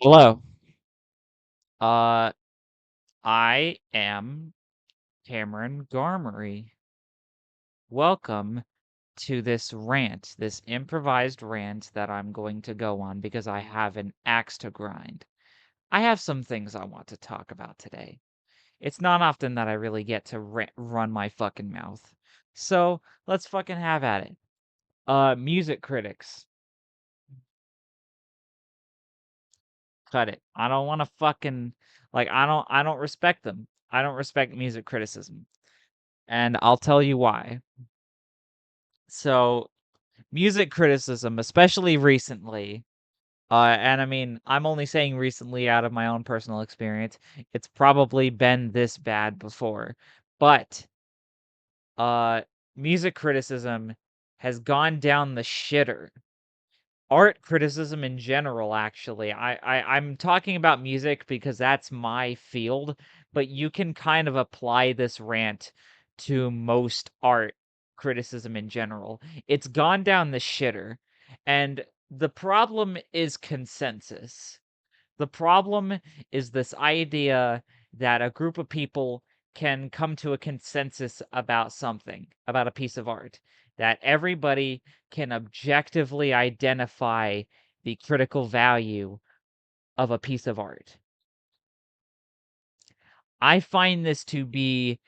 Hello. Uh, I am Cameron Garmery. Welcome to this rant, this improvised rant that I'm going to go on because I have an axe to grind. I have some things I want to talk about today. It's not often that I really get to run my fucking mouth. So, let's fucking have at it. Music critics. Cut it. I don't want to fucking I don't respect them. I don't respect music criticism. And I'll tell you why. So, music criticism, especially recently, and I mean, I'm only saying recently out of my own personal experience, it's probably been this bad before, but uh, music criticism has gone down the shitter. Art criticism in general, actually. I'm talking about music because that's my field, but you can kind of apply this rant to most art criticism in general. It's gone down the shitter, and the problem is consensus. The problem is this idea that a group of people can come to a consensus about something, about a piece of art, that everybody can objectively identify the critical value of a piece of art. I find this to be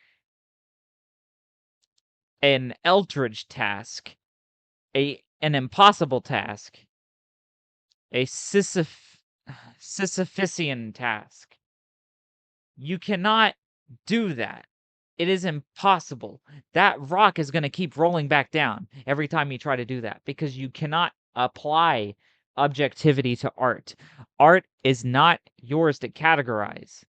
an Eldridge task, an impossible task, a Sisyphean task. You cannot do that. It is impossible. That rock is going to keep rolling back down every time you try to do that because you cannot apply objectivity to art. Art is not yours to categorize.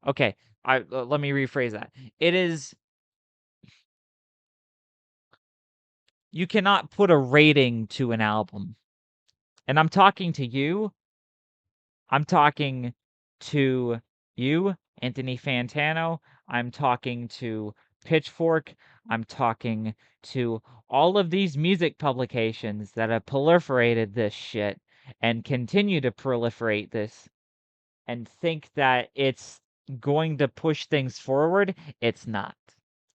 Okay, let me rephrase that. It is you cannot put a rating to an album. And I'm talking to you. I'm talking to you, Anthony Fantano. I'm talking to Pitchfork. I'm talking to all of these music publications that have proliferated this shit and continue to proliferate this and think that it's going to push things forward. It's not.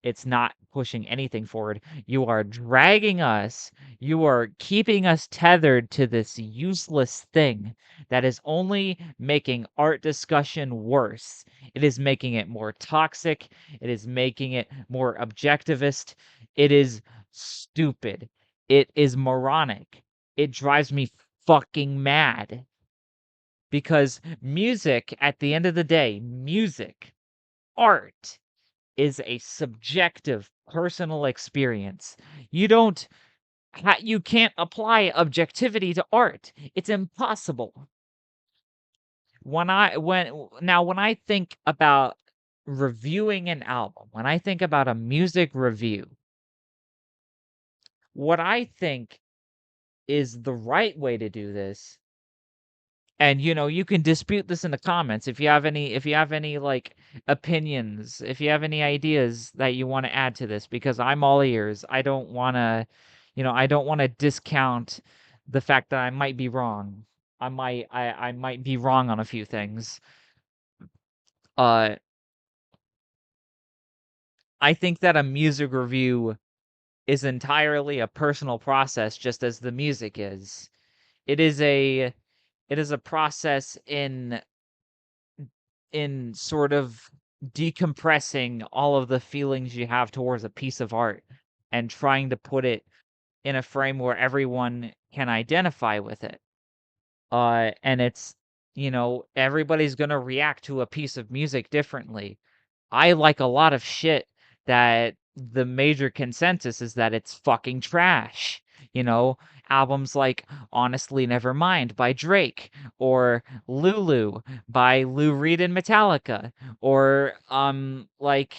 It's not pushing anything forward. You are dragging us. You are keeping us tethered to this useless thing that is only making art discussion worse. It is making it more toxic. It is making it more objectivist. It is stupid. It is moronic. It drives me fucking mad. Because music, at the end of the day, music, art, is a subjective personal experience. You don't you can't apply objectivity to art. It's impossible. When I think about reviewing an album, when I think about a music review, what I think is the right way to do this, and you can dispute this in the comments if you have any like opinions, if you have any ideas that you want to add to this, because I'm all ears. I don't want to discount the fact that I might be wrong. I might be wrong on a few things. uh I think that a music review is entirely a personal process, just as the music is. It is a process in sort of decompressing all of the feelings you have towards a piece of art and trying to put it in a frame where everyone can identify with it. And everybody's going to react to a piece of music differently. I like a lot of shit that the major consensus is that it's fucking trash. You know, albums like Honestly Nevermind by Drake, or Lulu by Lou Reed and Metallica, or like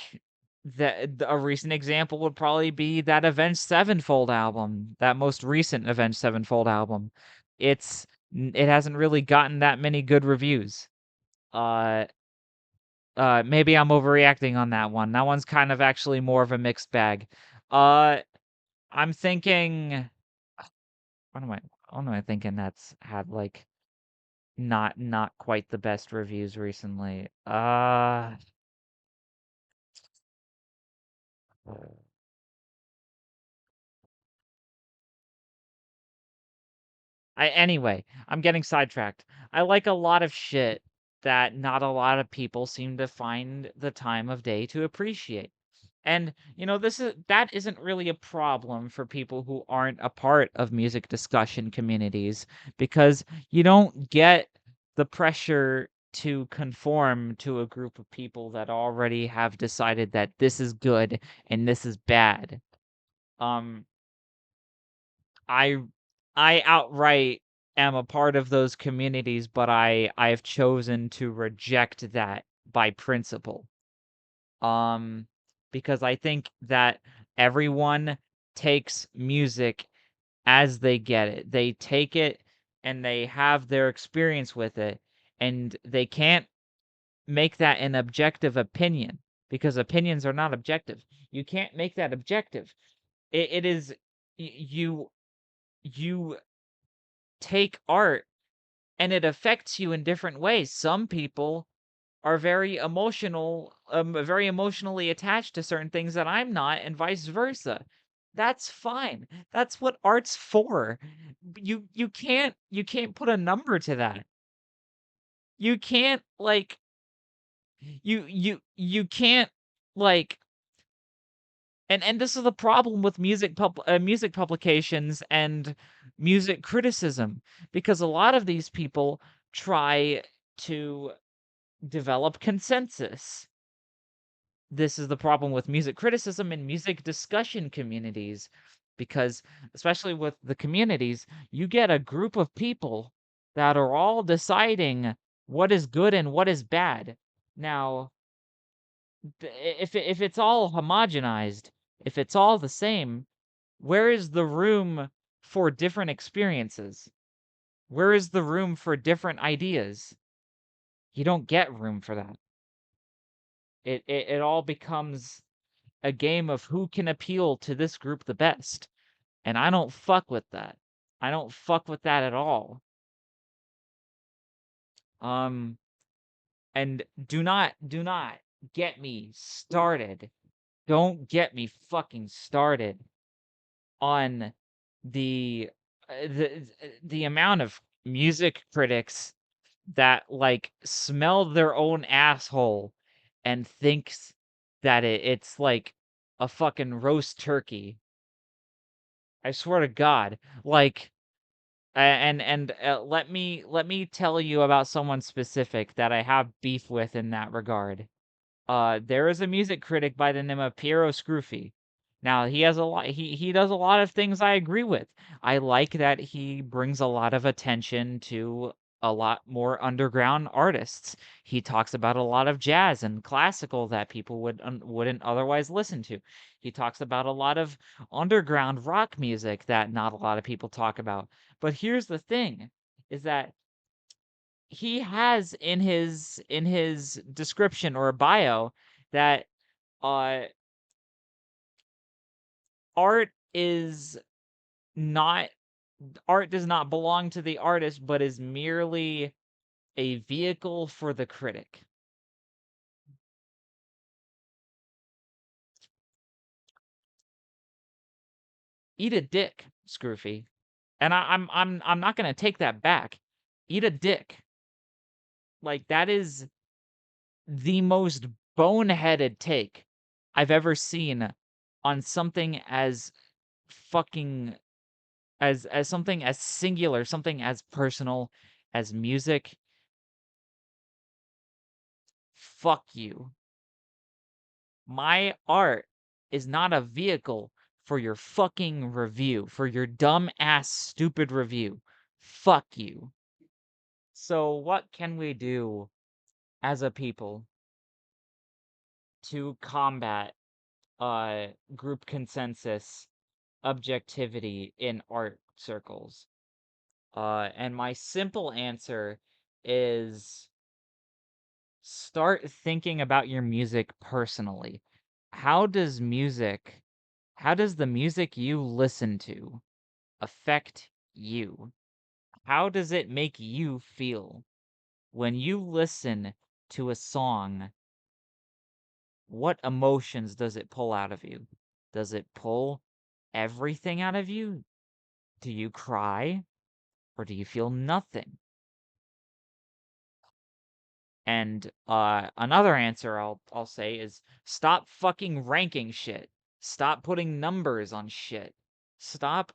a recent example would probably be that Avenged Sevenfold album, that most recent Avenged Sevenfold album. It hasn't really gotten that many good reviews. Uh Maybe I'm overreacting on that one. That one's kind of actually more of a mixed bag. Uh, I'm thinking, what am I thinking that's had like? not quite the best reviews recently. Anyway, I'm getting sidetracked. I like a lot of shit that not a lot of people seem to find the time of day to appreciate. And, that isn't really a problem for people who aren't a part of music discussion communities because you don't get the pressure to conform to a group of people that already have decided that this is good and this is bad. Um, I I outright am a part of those communities, but I've chosen to reject that by principle. Um, because I think that everyone takes music as they get it. They take it and they have their experience with it, and they can't make that an objective opinion because opinions are not objective. You can't make that objective. It is you take art and it affects you in different ways. Some people are very emotionally attached to certain things that I'm not, and vice versa. That's fine. That's what art's for. You can't put a number to that. You can't like you can't like and this is the problem with music publications and music criticism because a lot of these people try to develop consensus. This is the problem with music criticism and music discussion communities because especially with the communities, you get a group of people that are all deciding what is good and what is bad. Now, if it's all homogenized, if it's all the same, where is the room for different experiences? Where is the room for different ideas? You don't get room for that. It all becomes a game of who can appeal to this group the best. And I don't fuck with that. I don't fuck with that at all. Um, and do not get me started. Don't get me fucking started on the the amount of music critics that like smell their own asshole and thinks that it's like a fucking roast turkey. I swear to God, like, let me tell you about someone specific that I have beef with in that regard. There is a music critic by the name of Piero Scruffi. Now he has a lot. He does a lot of things I agree with. I like that he brings a lot of attention to a lot more underground artists. He talks about a lot of jazz and classical that people wouldn't otherwise listen to. He talks about a lot of underground rock music that not a lot of people talk about. But here's the thing: is that he has in his description or bio that uh art is not art does not belong to the artist but is merely a vehicle for the critic. Eat a dick, Scroofy. And I'm not gonna take that back. Eat a dick. Like that is the most boneheaded take I've ever seen on something as fucking as something as singular, something as personal as music. Fuck you. My art is not a vehicle for your fucking review, for your dumb ass stupid review. Fuck you. So what can we do as a people to combat group consensus objectivity in art circles? And my simple answer is start thinking about your music personally. How does music, how does the music you listen to affect you? How does it make you feel when you listen to a song? What emotions does it pull out of you? Does it pull everything out of you? Do you cry or do you feel nothing? And another answer I'll say is stop fucking ranking shit. Stop putting numbers on shit. Stop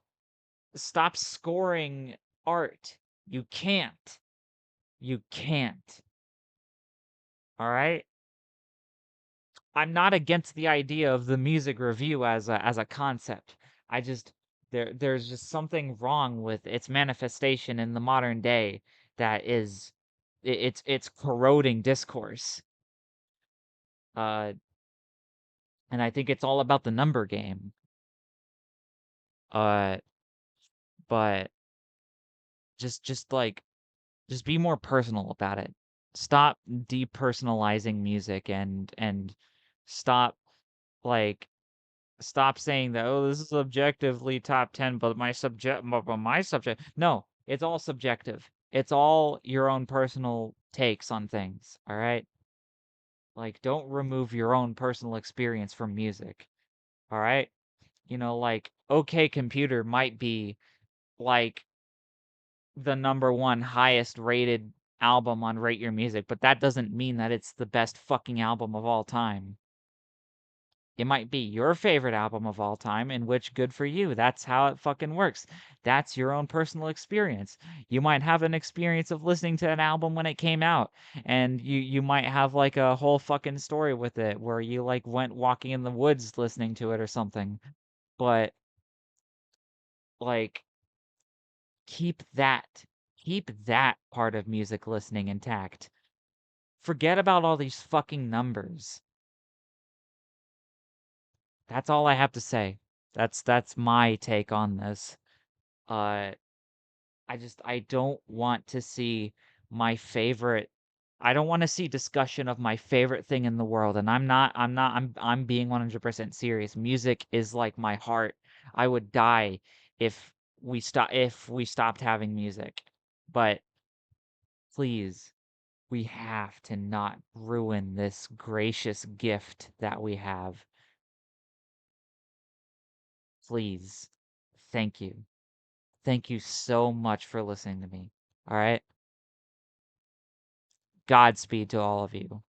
scoring art. You can't. You can't. All right? I'm not against the idea of the music review as a concept. I just there's just something wrong with its manifestation in the modern day that is it's corroding discourse. Uh and I think it's all about the number game. Uh but just be more personal about it. Stop depersonalizing music and stop like stop saying that, oh, this is objectively top 10, but my subject. No, it's all subjective. It's all your own personal takes on things, all right? Like, don't remove your own personal experience from music, all right? Like, OK Computer might be like the number one highest rated album on Rate Your Music, but that doesn't mean that it's the best fucking album of all time. It might be your favorite album of all time, in which good for you. That's how it fucking works. That's your own personal experience. You might have an experience of listening to an album when it came out, and you might have like a whole fucking story with it where you like went walking in the woods listening to it or something. But like keep that keep that part of music listening intact. Forget about all these fucking numbers. That's all I have to say. That's my take on this. Uh I don't want to see my favorite I don't want to see discussion of my favorite thing in the world, and I'm being 100% serious. Music is like my heart. I would die if we stopped having music. But please, we have to not ruin this gracious gift that we have. Please. Thank you. Thank you so much for listening to me. All right? Godspeed to all of you.